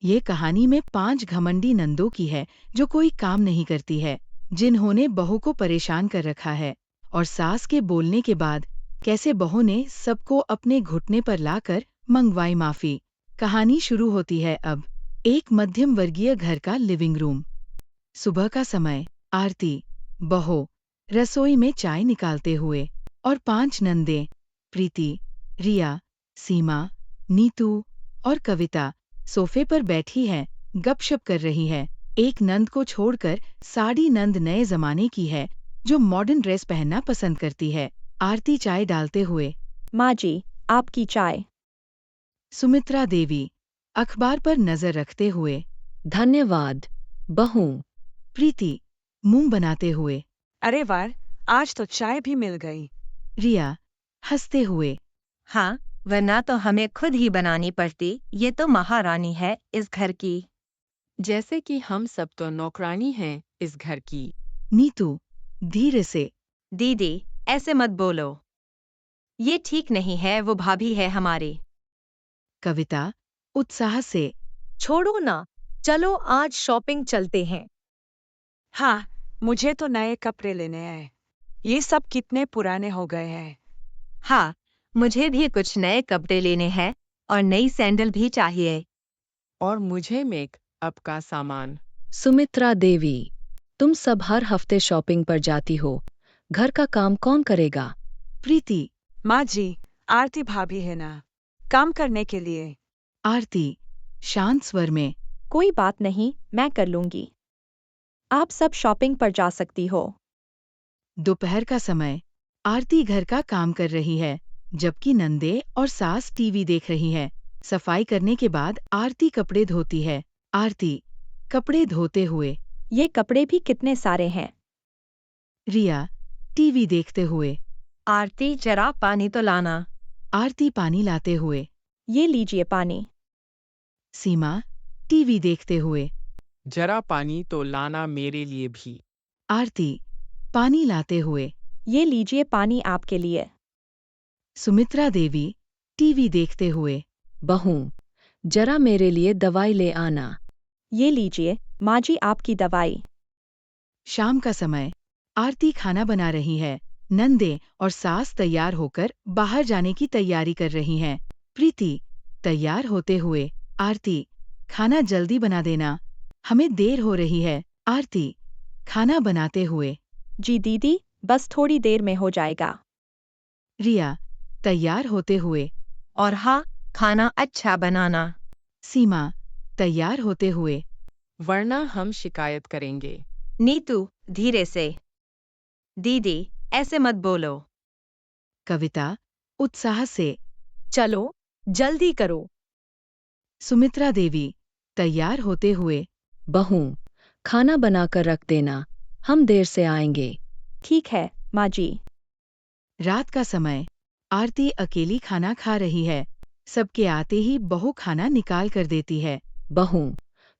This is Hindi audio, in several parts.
ये कहानी में 5 घमंडी नंदों की है जो कोई काम नहीं करती है, जिन्होंने बहू को परेशान कर रखा है। और सास के बोलने के बाद कैसे बहू ने सबको अपने घुटने पर लाकर मंगवाई माफी। कहानी शुरू होती है अब। एक मध्यम वर्गीय घर का लिविंग रूम। सुबह का समय। आरती, बहू, रसोई में चाय निकालते हुए और 5 नंदे, प्रीति, रिया, सीमा, नीतू और कविता सोफे पर बैठी है, गपशप कर रही है। एक नंद को छोड़कर साड़ी नंद नए जमाने की है, जो मॉडर्न ड्रेस पहनना पसंद करती है। आरती चाय डालते हुए, माँ जी, आपकी चाय। सुमित्रा देवी अखबार पर नजर रखते हुए, धन्यवाद, बहू। प्रीति मुंह बनाते हुए, अरे वाह, आज तो चाय भी मिल गई। रिया हंसते हुए, हाँ, वरना तो हमें खुद ही बनानी पड़ती। ये तो महारानी है इस घर की। जैसे कि हम सब तो नौकरानी हैं इस घर की। नीतू धीरे से, दीदी, ऐसे मत बोलो। ये ठीक नहीं है, वो भाभी है हमारी। कविता उत्साह से, छोड़ो ना, चलो आज शॉपिंग चलते हैं। हाँ, मुझे तो नए कपड़े लेने हैं। ये सब कितने पुराने हो गए हैं। हाँ, मुझे भी कुछ नए कपड़े लेने हैं और नई सैंडल भी चाहिए। और मुझे मेकअप का सामान। सुमित्रा देवी, तुम सब हर हफ्ते शॉपिंग पर जाती हो, घर का काम कौन करेगा? प्रीति, माँ जी, आरती भाभी है ना, काम करने के लिए। आरती शांत स्वर में, कोई बात नहीं, मैं कर लूंगी। आप सब शॉपिंग पर जा सकती हो। दोपहर का समय। आरती घर का काम कर रही है, जबकि नंदे और सास टीवी देख रही है। सफाई करने के बाद आरती कपड़े धोती है। आरती कपड़े धोते हुए, ये कपड़े भी कितने सारे हैं। रिया टीवी देखते हुए, आरती, जरा पानी तो लाना। आरती पानी लाते हुए, ये लीजिए पानी। सीमा टीवी देखते हुए, जरा पानी तो लाना मेरे लिए भी। आरती पानी लाते हुए, ये लीजिए पानी आपके लिए। सुमित्रा देवी टीवी देखते हुए, बहू, जरा मेरे लिए दवाई ले आना। ये लीजिए माँ जी आपकी दवाई। शाम का समय। आरती खाना बना रही है। नंदे और सास तैयार होकर बाहर जाने की तैयारी कर रही हैं। प्रीति तैयार होते हुए, आरती खाना जल्दी बना देना, हमें देर हो रही है। आरती खाना बनाते हुए, जी दीदी, बस थोड़ी देर में हो जाएगा। रिया तैयार होते हुए, और हाँ, खाना अच्छा बनाना। सीमा तैयार होते हुए, वरना हम शिकायत करेंगे। नीतू धीरे से, दीदी ऐसे मत बोलो। कविता उत्साह से, चलो जल्दी करो। सुमित्रा देवी तैयार होते हुए, बहू, खाना बनाकर रख देना, हम देर से आएंगे। ठीक है माँ जी। रात का समय। आरती अकेली खाना खा रही है। सबके आते ही बहू खाना निकाल कर देती है। बहू,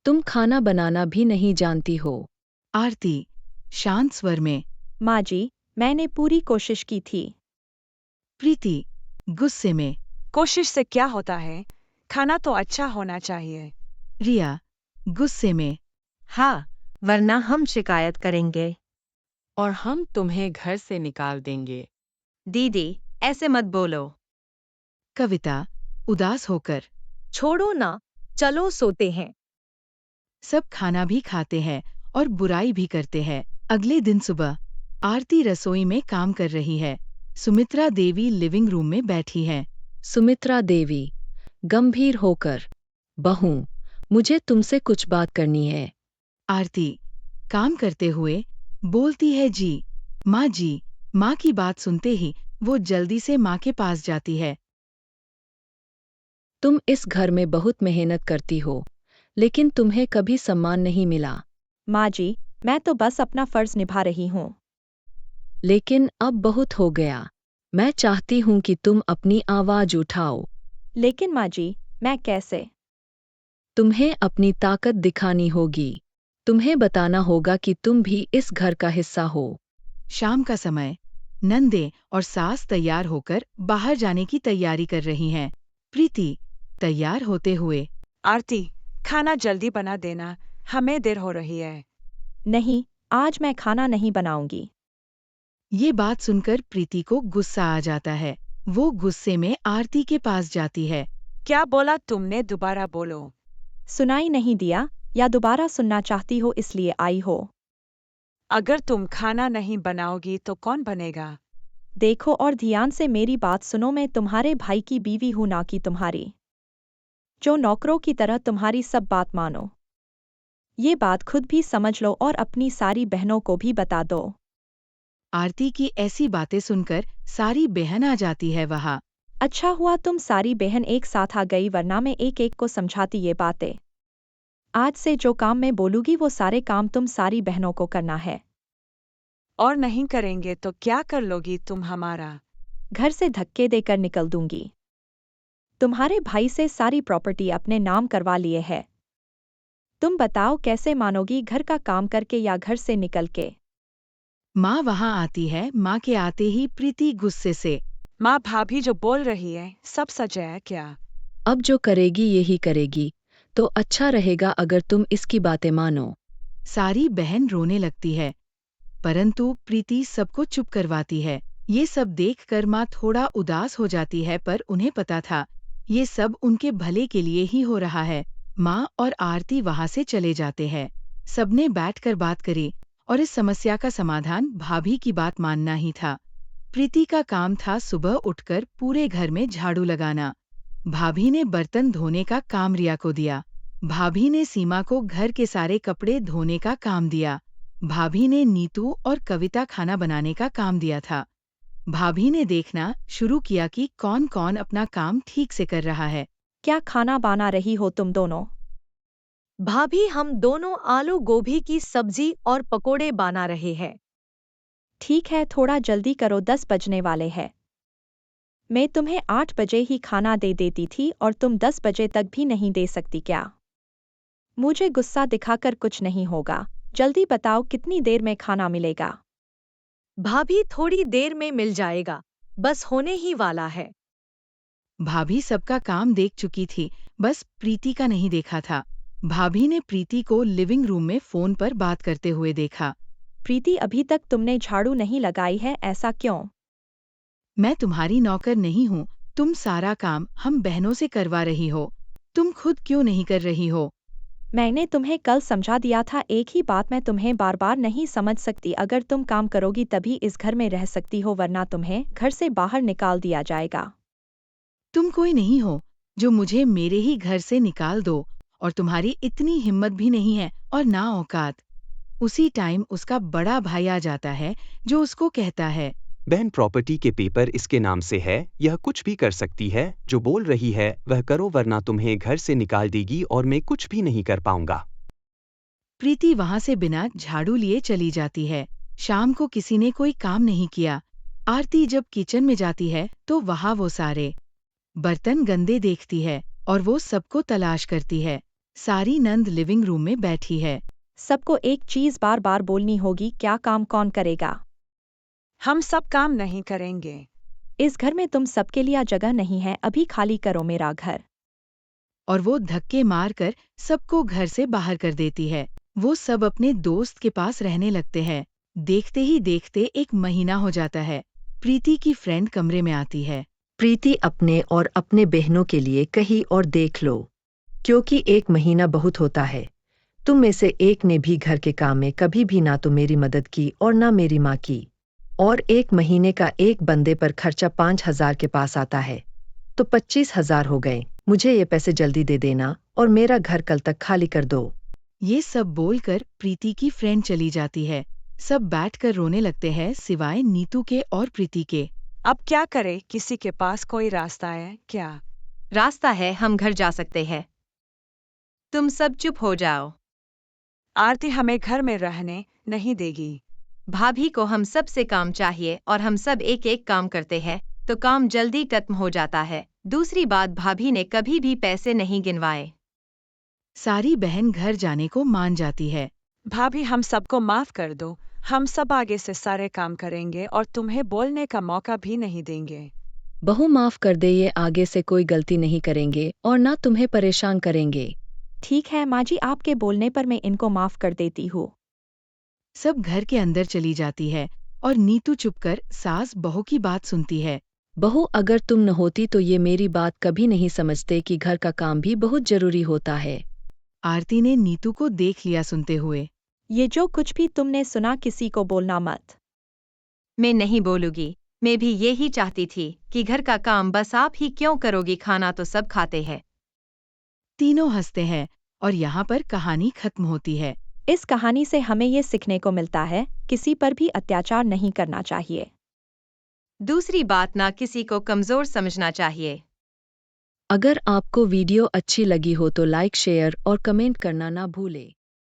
तुम खाना बनाना भी नहीं जानती हो। आरती शांत स्वर में, माँ जी, मैंने पूरी कोशिश की थी। प्रीति गुस्से में, कोशिश से क्या होता है, खाना तो अच्छा होना चाहिए। रिया गुस्से में, हाँ, वरना हम शिकायत करेंगे। और हम तुम्हें घर से निकाल देंगे। दीदी ऐसे मत बोलो। कविता उदास होकर, छोड़ो ना, चलो सोते हैं। सब खाना भी खाते हैं और बुराई भी करते हैं। अगले दिन सुबह। आरती रसोई में काम कर रही है। सुमित्रा देवी लिविंग रूम में बैठी है। सुमित्रा देवी गंभीर होकर, बहू, मुझे तुमसे कुछ बात करनी है। आरती काम करते हुए बोलती है, जी माँ। माँ की बात सुनते ही वो जल्दी से माँ के पास जाती है। तुम इस घर में बहुत मेहनत करती हो, लेकिन तुम्हें कभी सम्मान नहीं मिला। माँ जी, मैं तो बस अपना फर्ज निभा रही हूँ। लेकिन अब बहुत हो गया। मैं चाहती हूँ कि तुम अपनी आवाज उठाओ। लेकिन माँ जी, मैं कैसे? तुम्हें अपनी ताकत दिखानी होगी। तुम्हें बताना होगा कि तुम भी इस घर का हिस्सा हो। शाम का समय। नंदे और सास तैयार होकर बाहर जाने की तैयारी कर रही हैं। प्रीति तैयार होते हुए, आरती, खाना जल्दी बना देना, हमें देर हो रही है। नहीं, आज मैं खाना नहीं बनाऊंगी। ये बात सुनकर प्रीति को गुस्सा आ जाता है। वो गुस्से में आरती के पास जाती है। क्या बोला तुमने, दोबारा बोलो। सुनाई नहीं दिया या दोबारा सुनना चाहती हो इसलिए आई हो? अगर तुम खाना नहीं बनाओगी तो कौन बनेगा? देखो और ध्यान से मेरी बात सुनो, मैं तुम्हारे भाई की बीवी हूं ना कि तुम्हारी, जो नौकरों की तरह तुम्हारी सब बात मानो। ये बात खुद भी समझ लो और अपनी सारी बहनों को भी बता दो। आरती की ऐसी बातें सुनकर सारी बहन आ जाती है वहाँ। अच्छा हुआ तुम सारी बहन एक साथ आ गई, वरना मैं एक एक को समझाती ये बातें। आज से जो काम मैं बोलूंगी वो सारे काम तुम सारी बहनों को करना है। और नहीं करेंगे तो क्या कर लोगी तुम हमारा? घर से धक्के देकर निकल दूंगी। तुम्हारे भाई से सारी प्रॉपर्टी अपने नाम करवा लिए है। तुम बताओ कैसे मानोगी, घर का काम करके या घर से निकल के? माँ वहाँ आती है। माँ के आते ही प्रीति गुस्से से, माँ, भाभी जो बोल रही है सब सच है क्या? अब जो करेगी यही करेगी, तो अच्छा रहेगा अगर तुम इसकी बातें मानो। सारी बहन रोने लगती है, परंतु प्रीति सबको चुप करवाती है। ये सब देखकर माँ थोड़ा उदास हो जाती है, पर उन्हें पता था ये सब उनके भले के लिए ही हो रहा है। माँ और आरती वहाँ से चले जाते हैं। सबने बैठकर बात करी और इस समस्या का समाधान भाभी की बात मानना ही था। प्रीति का काम था सुबह उठकर पूरे घर में झाड़ू लगाना। भाभी ने बर्तन धोने का काम रिया को दिया। भाभी ने सीमा को घर के सारे कपड़े धोने का काम दिया। भाभी ने नीतू और कविता खाना बनाने का काम दिया था। भाभी ने देखना शुरू किया कि कौन कौन अपना काम ठीक से कर रहा है। क्या खाना बना रही हो तुम दोनों? भाभी, हम दोनों आलू गोभी की सब्जी और पकोड़े बना रहे हैं। ठीक है, थोड़ा जल्दी करो, 10 बजने वाले हैं। मैं तुम्हें 8 बजे ही खाना दे देती थी और तुम 10 बजे तक भी नहीं दे सकती क्या? मुझे गुस्सा दिखाकर कुछ नहीं होगा। जल्दी बताओ कितनी देर में खाना मिलेगा? भाभी, थोड़ी देर में मिल जाएगा, बस होने ही वाला है। भाभी सबका काम देख चुकी थी, बस प्रीति का नहीं देखा था। भाभी ने प्रीति को लिविंग रूम में फोन पर बात करते हुए देखा। प्रीति, अभी तक तुमने झाड़ू नहीं लगाई है, ऐसा क्यों? मैं तुम्हारी नौकर नहीं हूँ। तुम सारा काम हम बहनों से करवा रही हो, तुम खुद क्यों नहीं कर रही हो? मैंने तुम्हें कल समझा दिया था, एक ही बात मैं तुम्हें बार बार नहीं समझ सकती। अगर तुम काम करोगी तभी इस घर में रह सकती हो, वरना तुम्हें घर से बाहर निकाल दिया जाएगा। तुम कोई नहीं हो जो मुझे मेरे ही घर से निकाल दो, और तुम्हारी इतनी हिम्मत भी नहीं है और ना औकात। उसी टाइम उसका बड़ा भाई आ जाता है जो उसको कहता है, बहन, प्रॉपर्टी के पेपर इसके नाम से है, यह कुछ भी कर सकती है। जो बोल रही है वह करो, वरना तुम्हें घर से निकाल देगी और मैं कुछ भी नहीं कर पाऊंगा। प्रीति वहां से बिना झाड़ू लिए चली जाती है। शाम को किसी ने कोई काम नहीं किया। आरती जब किचन में जाती है तो वहां वो सारे बर्तन गंदे देखती है और वो सबको तलाश करती है। सारी नंद लिविंग रूम में बैठी है। सबको एक चीज बार बार बोलनी होगी, क्या काम कौन करेगा? हम सब काम नहीं करेंगे। इस घर में तुम सबके लिए जगह नहीं है, अभी खाली करो मेरा घर। और वो धक्के मारकर सबको घर से बाहर कर देती है। वो सब अपने दोस्त के पास रहने लगते हैं। देखते ही देखते 1 महीना हो जाता है। प्रीति की फ्रेंड कमरे में आती है। प्रीति, अपने और अपने बहनों के लिए कहीं और देख लो, क्योंकि 1 महीना बहुत होता है। तुम में से एक ने भी घर के काम में कभी भी ना तो मेरी मदद की और ना मेरी माँ की। और 1 महीने का एक बंदे पर खर्चा 5,000 के पास आता है, तो 25,000 हो गए। मुझे ये पैसे जल्दी दे देना और मेरा घर कल तक खाली कर दो। ये सब बोलकर प्रीति की फ्रेंड चली जाती है। सब बैठकर रोने लगते हैं, सिवाय नीतू के और प्रीति के। अब क्या करे, किसी के पास कोई रास्ता है क्या? रास्ता है, हम घर जा सकते हैं। तुम सब चुप हो जाओ। आरती हमें घर में रहने नहीं देगी। भाभी को हम सब से काम चाहिए और हम सब एक एक काम करते हैं तो काम जल्दी खत्म हो जाता है। दूसरी बात, भाभी ने कभी भी पैसे नहीं गिनवाए। सारी बहन घर जाने को मान जाती है। भाभी, हम सबको माफ कर दो। हम सब आगे से सारे काम करेंगे और तुम्हें बोलने का मौका भी नहीं देंगे। बहू, माफ कर दे, ये आगे से कोई गलती नहीं करेंगे और ना तुम्हें परेशान करेंगे। ठीक है माँ जी, आपके बोलने पर मैं इनको माफ कर देती हूँ। सब घर के अंदर चली जाती है और नीतू चुपकर सास बहू की बात सुनती है। बहू, अगर तुम न होती तो ये मेरी बात कभी नहीं समझते कि घर का काम भी बहुत जरूरी होता है। आरती ने नीतू को देख लिया सुनते हुए। ये जो कुछ भी तुमने सुना किसी को बोलना मत। मैं नहीं बोलूंगी। मैं भी यही चाहती थी कि घर का काम बस आप ही क्यों करोगी, खाना तो सब खाते हैं। तीनों हंसते हैं और यहाँ पर कहानी खत्म होती है। इस कहानी से हमें ये सीखने को मिलता है, किसी पर भी अत्याचार नहीं करना चाहिए। दूसरी बात, ना किसी को कमजोर समझना चाहिए। अगर आपको वीडियो अच्छी लगी हो तो लाइक, शेयर और कमेंट करना ना भूले।